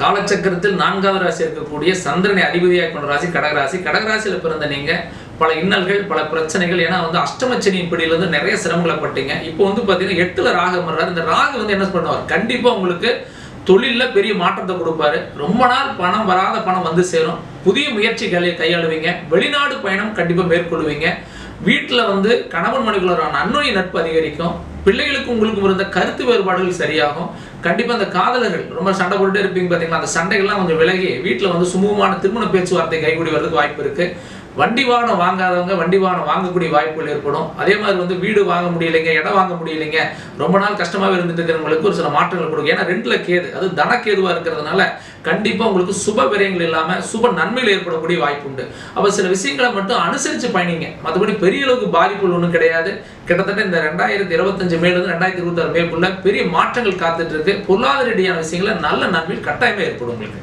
காலச்சக்கரத்தில் 4வது ராசி இருக்கக்கூடிய சந்திரனை அதிபதியாக கொண்ட ராசி கடகராசி. கடகராசியில் பிறந்த நீங்க பல இன்னல்கள், பல பிரச்சனைகள், ஏன்னா அஷ்டமச்சனியின் பிடியிலிருந்து நிறைய சிரமங்களை பட்டீங்க. இப்போ பார்த்தீங்கன்னா 8ல் ராகு வர்றாரு. இந்த ராகு என்ன பண்ணுவார், கண்டிப்பா உங்களுக்கு தொழிலில் பெரிய மாற்றத்தை கொடுப்பாரு. ரொம்ப நாள் பணம் வராத பணம் வந்து சேரும். புதிய முயற்சிகளை கையாளுவீங்க. வெளிநாடு பயணம் கண்டிப்பா மேற்கொள்வீங்க. வீட்டில் கணவன் மனைவிக்குள்ளான அந்யோன்ய நட்பு அதிகரிக்கும். பிள்ளைகளுக்கு உங்களுக்கும் இருந்த கருத்து வேறுபாடுகள் சரியாகும். கண்டிப்பா அந்த காதலர்கள் ரொம்ப சண்டை போட்டுட்டே இருப்பீங்க பார்த்தீங்களா, அந்த சண்டைகள்லாம் கொஞ்சம் விலகி வீட்டில் சுமூகமான திருமண பேச்சுவார்த்தை கைகூடி வர்றதுக்கு வாய்ப்பு இருக்கு. வண்டி வாகனம் வாங்காதவங்க வண்டி வாகனம் வாங்கக்கூடிய வாய்ப்புகள் ஏற்படும். அதே மாதிரி வீடு வாங்க முடியலைங்க, இடம் வாங்க முடியலைங்க, ரொம்ப நாள் கஷ்டமாகவே இருந்துட்டு இருக்கிறவங்களுக்கு ஒரு சில மாற்றங்கள் கொடுக்கும். ஏன்னா 2ல கேது, அது தனக்கேதுவாக இருக்கிறதுனால கண்டிப்பாக உங்களுக்கு சுப விரயங்கள் இல்லாமல் சுப நன்மையில் ஏற்படக்கூடிய வாய்ப்பு உண்டு. அப்போ சில விஷயங்களை மட்டும் அனுசரித்து பயணிங்க. மற்றபடி பெரிய அளவுக்கு பாதிப்புகள் ஒன்றும் கிடையாது. கிட்டத்தட்ட இந்த 2025 மேலிருந்து 2026 மேற்குள்ள பெரிய மாற்றங்கள் காத்துட்டு இருக்கு. பொருளாதார ரீதியான விஷயங்கள நல்ல நன்மையில் கட்டாயமே ஏற்படும் உங்களுக்கு.